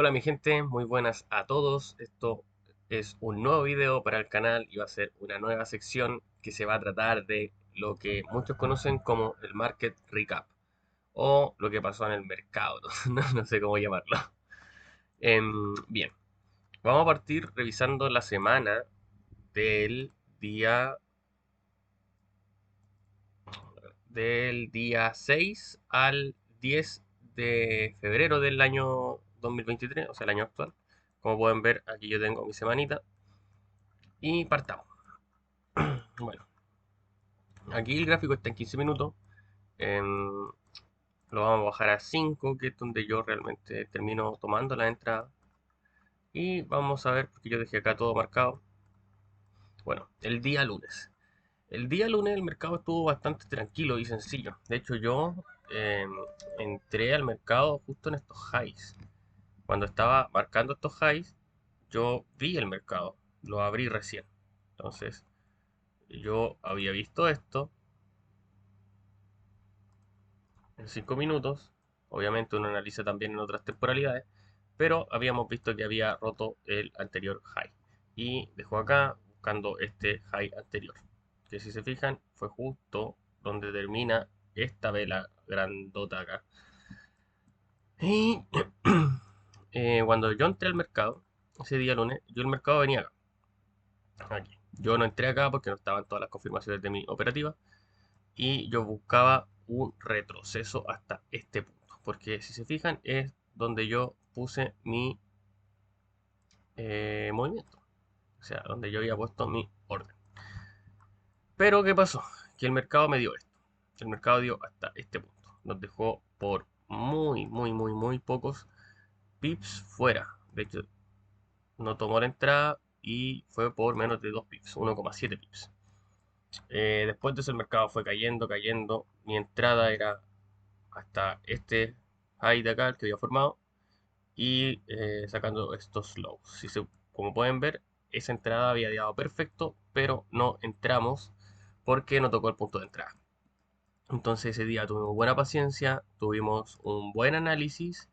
Hola mi gente, muy buenas a todos. Esto es un nuevo video para el canal y va a ser una nueva sección que se va a tratar de lo que muchos conocen como el Market Recap o lo que pasó en el mercado, no sé cómo llamarlo. Bien, vamos a partir revisando la semana del día, del día 6 al 10 de febrero del año 2023, o sea, el año actual. Como pueden ver, aquí yo tengo mi semanita. Y partamos. Bueno, aquí el gráfico está en 15 minutos. em, lo vamos a bajar a 5, que es donde yo realmente termino tomando la entrada. Y vamos a ver, porque yo dejé acá todo marcado. Bueno, el día lunes. El día lunes el mercado estuvo bastante tranquilo y sencillo. De hecho, yo em, entré al mercado justo en estos highs. Cuando estaba marcando estos highs, yo vi el mercado. Lo abrí recién. Entonces, yo había visto esto en 5 minutos. Obviamente uno analiza también en otras temporalidades, pero habíamos visto que había roto el anterior high. Y dejó acá buscando este high anterior, que si se fijan fue justo donde termina esta vela grandota acá. Y cuando yo entré al mercado, ese día lunes, yo el mercado venía acá, aquí. Yo no entré acá porque no estaban todas las confirmaciones de mi operativa y yo buscaba un retroceso hasta este punto, porque si se fijan es donde yo puse mi movimiento, o sea, donde yo había puesto mi orden. Pero ¿qué pasó? Que el mercado me dio esto, el mercado dio hasta este punto, nos dejó por muy pocos pips fuera, de hecho no tomó la entrada y fue por menos de 2 pips, 1,7 pips. Después de eso el mercado fue cayendo, mi entrada era hasta este high de acá, el que había formado, y sacando estos lows. Como pueden ver, esa entrada había dado perfecto, pero no entramos porque no tocó el punto de entrada. Entonces ese día tuvimos buena paciencia, tuvimos un buen análisis,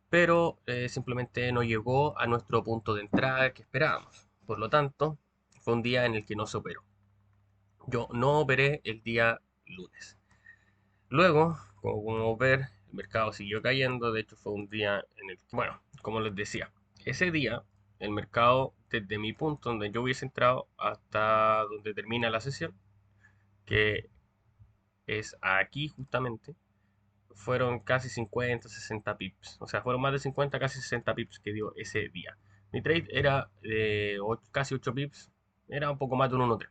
pero simplemente no llegó a nuestro punto de entrada que esperábamos. Por lo tanto, fue un día en el que no se operó. Yo no operé el día lunes. Luego, como podemos ver, el mercado siguió cayendo. De hecho, fue un día en el que, bueno, como les decía, ese día el mercado, desde mi punto donde yo hubiese entrado hasta donde termina la sesión, que es aquí justamente, fueron casi 50, 60 pips. O sea, fueron más de 50, casi 60 pips que dio ese día. Mi trade era de casi 8 pips, era un poco más de un 1.3.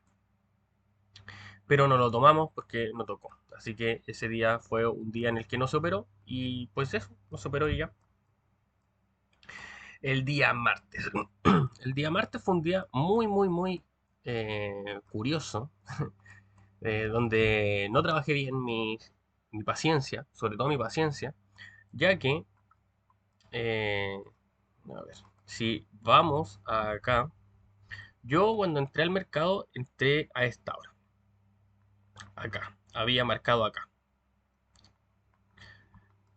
Pero no lo tomamos porque no tocó. Así que ese día fue un día en el que no se operó y pues eso, no se operó y ya. El día martes. El día martes fue un día muy curioso, donde no trabajé bien mi paciencia, sobre todo mi paciencia, ya que, eh, a ver, si vamos acá, yo cuando entré al mercado entré a esta hora, acá, había marcado acá.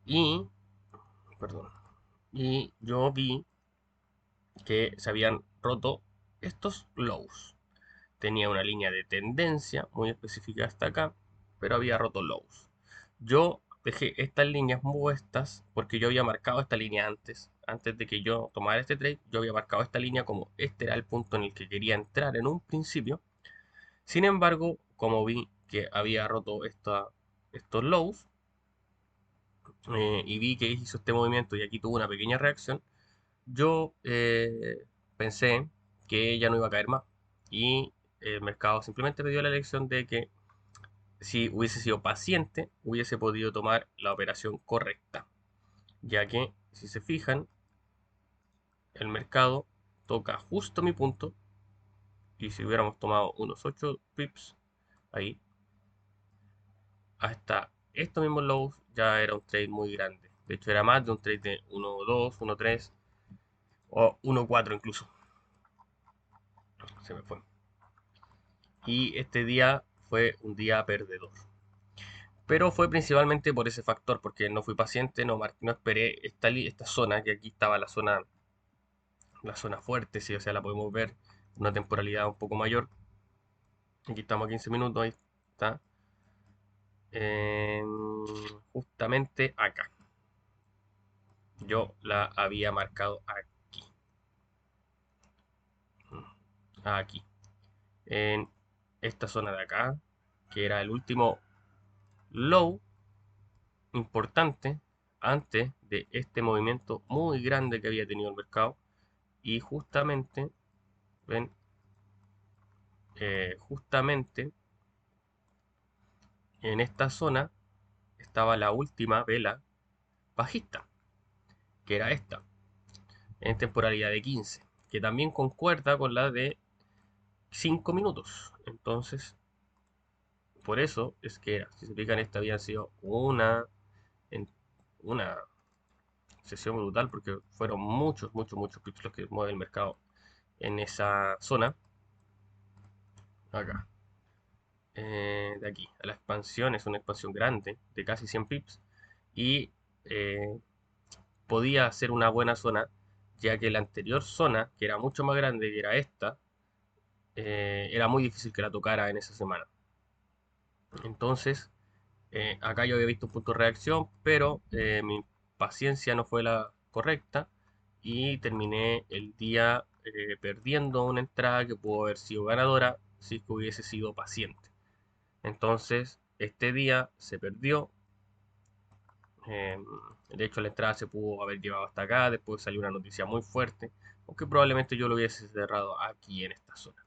Y, perdón, y yo vi que se habían roto estos lows. Tenía una línea de tendencia muy específica hasta acá, pero había roto lows. Yo dejé estas líneas puestas porque yo había marcado esta línea antes. Antes de que yo tomara este trade, yo había marcado esta línea como este era el punto en el que quería entrar en un principio. Sin embargo, como vi que había roto estos lows y vi que hizo este movimiento y aquí tuvo una pequeña reacción, yo pensé que ya no iba a caer más. Y el mercado simplemente me dio la lección de que si hubiese sido paciente, hubiese podido tomar la operación correcta. Ya que, si se fijan, el mercado toca justo mi punto. Y si hubiéramos tomado unos 8 pips ahí, hasta estos mismos lows ya era un trade muy grande. De hecho, era más de un trade de 1.2, 1.3 o 1.4 incluso. Se me fue. Y este día fue un día perdedor. Pero fue principalmente por ese factor, porque no fui paciente, no esperé esta zona, que aquí estaba la zona fuerte, sí, o sea, la podemos ver, una temporalidad un poco mayor. Aquí estamos a 15 minutos, ahí está. Justamente acá. Yo la había marcado aquí. Aquí. En esta zona de acá, que era el último low importante antes de este movimiento muy grande que había tenido el mercado. Y justamente, ven, justamente en esta zona estaba la última vela bajista, que era esta, en temporalidad de 15, que también concuerda con la de 5 minutos. Entonces, por eso es que era, si se fijan, esta había sido en- una sesión brutal, porque fueron muchos pips los que mueve el mercado en esa zona, acá. De aquí a la expansión, es una expansión grande de casi 100 pips y eh, podía ser una buena zona, ya que la anterior zona, que era mucho más grande, que era esta, era muy difícil que la tocara en esa semana. Entonces, acá yo había visto un punto de reacción, pero mi paciencia no fue la correcta y terminé el día perdiendo una entrada que pudo haber sido ganadora si que hubiese sido paciente. Entonces, este día se perdió. eh, de hecho, la entrada se pudo haber llevado hasta acá. Después salió una noticia muy fuerte. Aunque probablemente yo lo hubiese cerrado aquí en esta zona.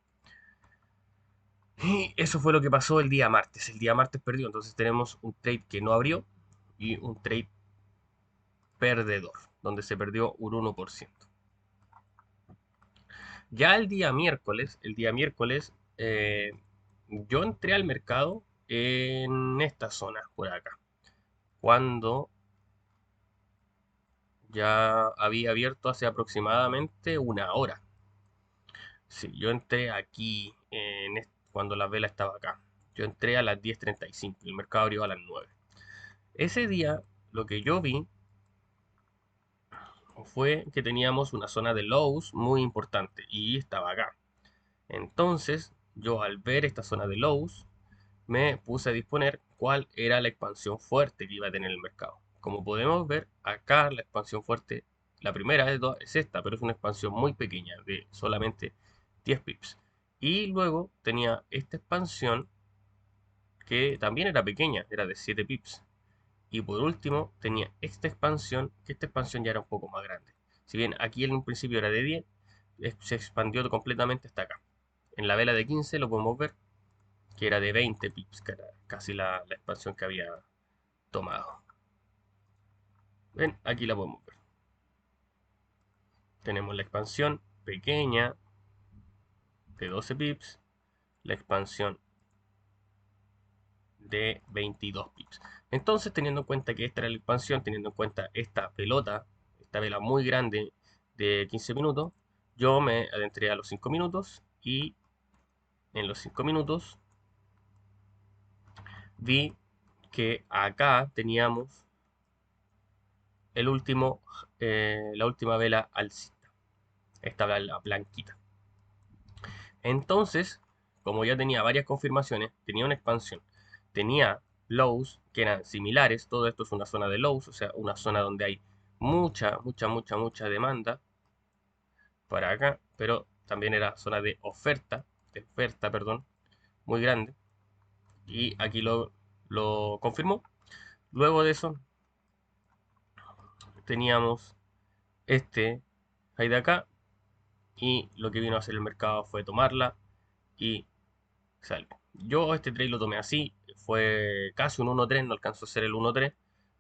Y eso fue lo que pasó el día martes. El día martes perdió. Entonces tenemos un trade que no abrió y un trade perdedor, donde se perdió un 1%. Ya el día miércoles, yo entré al mercado en esta zona, por acá, cuando ya había abierto hace aproximadamente una hora. Sí, yo entré aquí cuando la vela estaba acá. Yo entré a las 10:35 y el mercado abrió a las 9. Ese día lo que yo vi fue que teníamos una zona de lows muy importante y estaba acá. Entonces, yo al ver esta zona de lows, me puse a disponer cuál era la expansión fuerte que iba a tener el mercado. Como podemos ver, acá la expansión fuerte, la primera de todas es esta, pero es una expansión muy pequeña, de solamente 10 pips. Y luego tenía esta expansión que también era pequeña, era de 7 pips. Y por último tenía esta expansión, que esta expansión ya era un poco más grande. Si bien aquí en un principio era de 10, se expandió completamente hasta acá. En la vela de 15 lo podemos ver, que era de 20 pips, que era casi la expansión que había tomado. Ven, aquí la podemos ver. Tenemos la expansión pequeña de 12 pips, la expansión de 22 pips. Entonces, teniendo en cuenta que esta era la expansión, teniendo en cuenta esta pelota, esta vela muy grande de 15 minutos, yo me adentré a los 5 minutos y en los 5 minutos vi que acá teníamos el último, la última vela alcista, esta la blanquita. Entonces, como ya tenía varias confirmaciones, tenía una expansión, tenía lows que eran similares, todo esto es una zona de lows, o sea, una zona donde hay mucha demanda para acá, pero también era zona de oferta, perdón, muy grande, y aquí lo confirmó. Luego de eso, teníamos este high de acá, y lo que vino a hacer el mercado fue tomarla y salvo. Yo este trade lo tomé así, fue casi un 1-3, no alcanzó a ser el 1-3.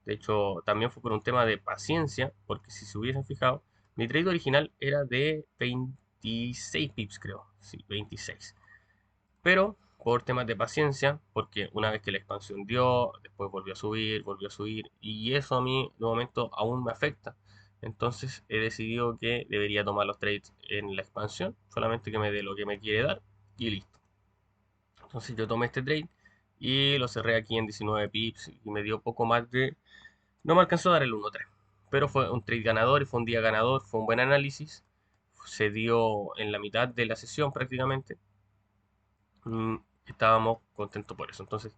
De hecho, también fue por un tema de paciencia, porque si se hubiesen fijado, mi trade original era de 26 pips, creo. Sí, 26. Pero por temas de paciencia, porque una vez que la expansión dio, después volvió a subir, y eso a mí de momento aún me afecta. Entonces he decidido que debería tomar los trades en la expansión, solamente que me dé lo que me quiere dar, y listo. Entonces yo tomé este trade y lo cerré aquí en 19 pips y me dio poco más de... No me alcanzó a dar el 1-3, pero fue un trade ganador y fue un día ganador, fue un buen análisis, se dio en la mitad de la sesión prácticamente. mm, Estábamos contentos por eso. Entonces,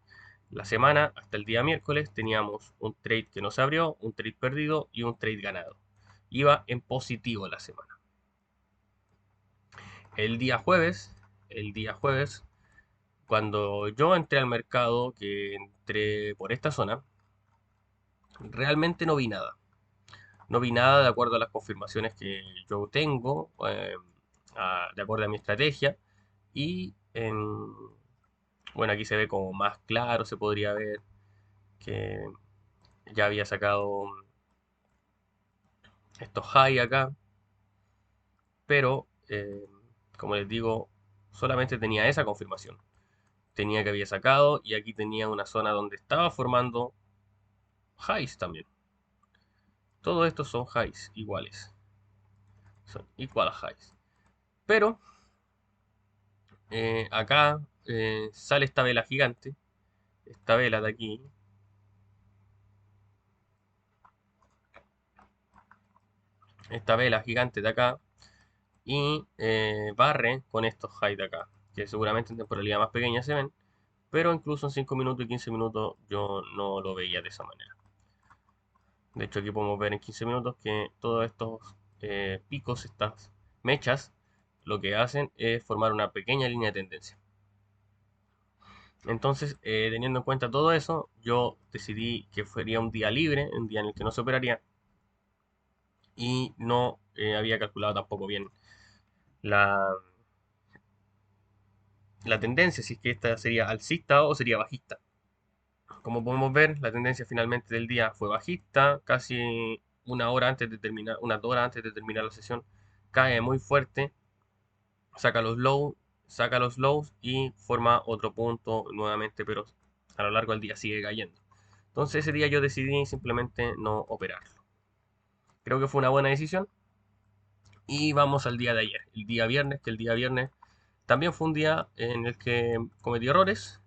la semana hasta el día miércoles teníamos un trade que no se abrió, un trade perdido y un trade ganado. Iba en positivo la semana. El día jueves, el día jueves, cuando yo entré al mercado, que entré por esta zona, realmente no vi nada. No vi nada de acuerdo a las confirmaciones que yo tengo, de acuerdo a mi estrategia. Y bueno, aquí se ve como más claro, se podría ver que ya había sacado estos high acá, pero como les digo, solamente tenía esa confirmación. Tenía que había sacado y aquí tenía una zona donde estaba formando highs también. Todos estos son highs iguales, son equal highs. Pero acá sale esta vela gigante, esta vela de aquí, esta vela gigante de acá, y barre con estos highs de acá, que seguramente en temporalidad más pequeña se ven, pero incluso en 5 minutos y 15 minutos yo no lo veía de esa manera. De hecho, aquí podemos ver en 15 minutos que todos estos picos, estas mechas, lo que hacen es formar una pequeña línea de tendencia. Entonces, teniendo en cuenta todo eso, yo decidí que sería un día libre, un día en el que no se operaría, y no había calculado tampoco bien la, la tendencia, si es que esta sería alcista o sería bajista. Como podemos ver, la tendencia finalmente del día fue bajista, casi una hora antes de terminar, unas 2 horas antes de terminar la sesión, cae muy fuerte, saca los lows, saca los lows y forma otro punto nuevamente, pero a lo largo del día sigue cayendo. Entonces ese día yo decidí simplemente no operarlo. Creo que fue una buena decisión. Y vamos al día de ayer, el día viernes, que el día viernes también fue un día en el que cometí errores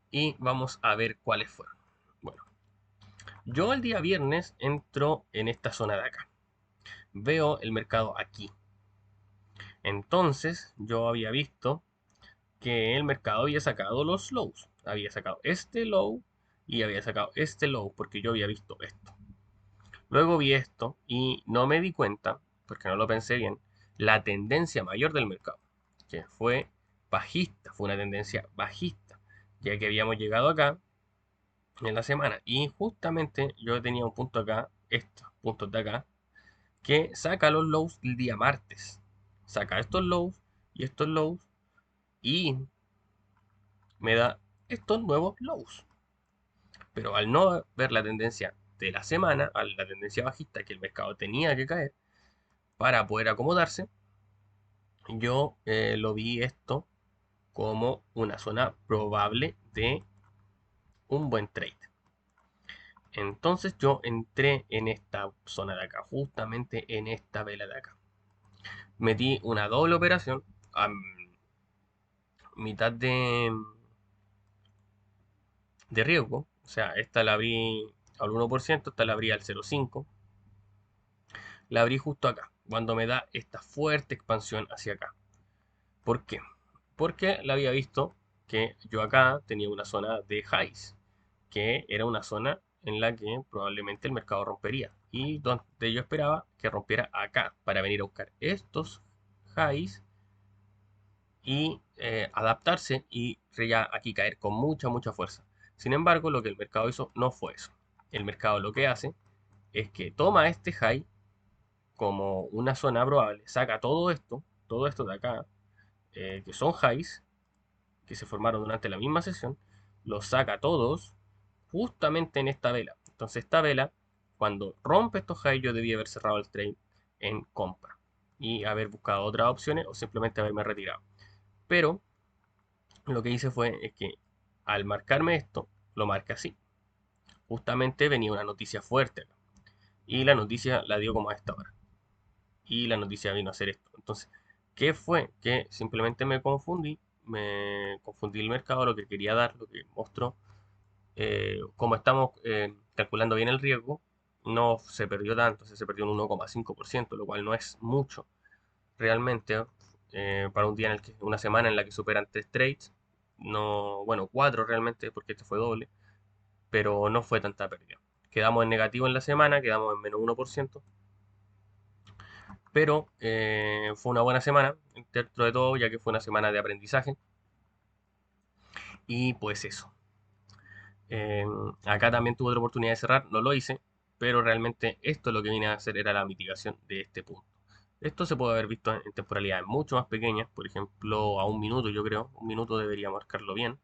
y vamos a ver cuáles fueron. Bueno, yo el día viernes entro en esta zona de acá. Veo el mercado aquí. Entonces yo había visto que el mercado había sacado los lows. Había sacado este low y había sacado este low porque yo había visto esto. Luego vi esto y no me di cuenta, porque no lo pensé bien, la tendencia mayor del mercado, que fue bajista, fue una tendencia bajista, ya que habíamos llegado acá en la semana y justamente yo tenía un punto acá, estos puntos de acá, que saca los lows el día martes. Saca estos lows y estos lows y me da estos nuevos lows. Pero al no ver la tendencia de la semana, a la tendencia bajista que el mercado tenía que caer para poder acomodarse, yo lo vi esto como una zona probable de un buen trade. Entonces yo entré en esta zona de acá, justamente en esta vela de acá. Metí una doble operación a mitad de riesgo. O sea, esta la abrí al 1%, esta la abrí al 0,5%. La abrí justo acá, cuando me da esta fuerte expansión hacia acá. ¿Por qué? Porque la había visto que yo acá tenía una zona de highs, que era una zona en la que probablemente el mercado rompería. Y donde yo esperaba que rompiera acá, para venir a buscar estos highs y adaptarse y ya aquí caer con mucha, mucha fuerza. Sin embargo, lo que el mercado hizo no fue eso. El mercado lo que hace es que toma este high como una zona probable, saca todo esto de acá, que son highs, que se formaron durante la misma sesión, los saca todos justamente en esta vela. Entonces esta vela, cuando rompe estos highs, yo debía haber cerrado el trade en compra y haber buscado otras opciones o simplemente haberme retirado. Pero lo que hice fue es que al marcarme esto, lo marqué así. Justamente venía una noticia fuerte acá, y la noticia la dio como a esta hora. Y la noticia vino a hacer esto. Entonces, ¿qué fue? Que simplemente me confundí me confundí el mercado, lo que quería dar, lo que mostró. Como estamos calculando bien el riesgo, no se perdió tanto, se perdió un 1,5%, lo cual no es mucho realmente para un día en el que, una semana en la que superan 3 trades, no, bueno, 4 realmente, porque este fue doble, pero no fue tanta pérdida. Quedamos en negativo en la semana, quedamos en -1%, pero fue una buena semana dentro de todo, ya que fue una semana de aprendizaje. Y pues eso. Eh, Acá también tuve otra oportunidad de cerrar, no lo hice, pero realmente esto lo que vine a hacer era la mitigación de este punto. Esto se puede haber visto en temporalidades mucho más pequeñas, por ejemplo a un minuto yo creo, un minuto debería marcarlo bien.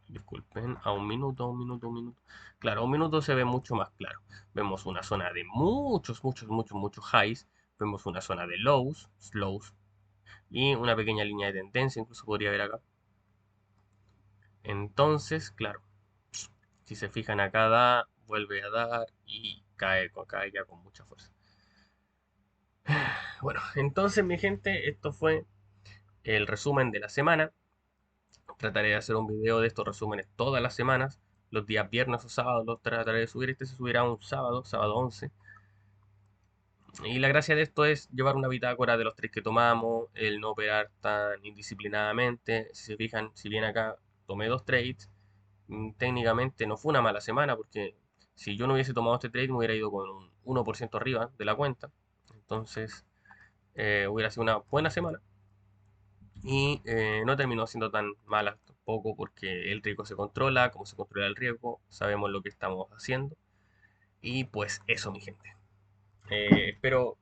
Disculpen, a un minuto, a un minuto, a un minuto. Claro, a un minuto se ve mucho más claro. Vemos una zona de muchos, muchos, muchos, muchos highs. Vemos una zona de lows, slows y una pequeña línea de tendencia, incluso podría ver acá. Entonces, claro, si se fijan acá da, vuelve a dar y cae ya con mucha fuerza. Bueno, entonces mi gente, esto fue el resumen de la semana. Trataré de hacer un video de estos resúmenes todas las semanas. Los días viernes o sábados los trataré de subir. Este se subirá un sábado, sábado 11. Y la gracia de esto es llevar una bitácora de los trades que tomamos, el no operar tan indisciplinadamente. Si se fijan, si bien acá tomé 2 trades, técnicamente no fue una mala semana porque si yo no hubiese tomado este trade me hubiera ido con un 1% arriba de la cuenta. Entonces hubiera sido una buena semana y no terminó siendo tan mala tampoco porque el riesgo se controla, como se controla el riesgo, sabemos lo que estamos haciendo y pues eso mi gente. Espero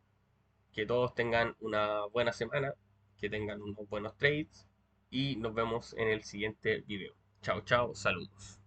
que todos tengan una buena semana, que tengan unos buenos trades y nos vemos en el siguiente video. Chao, chao, saludos.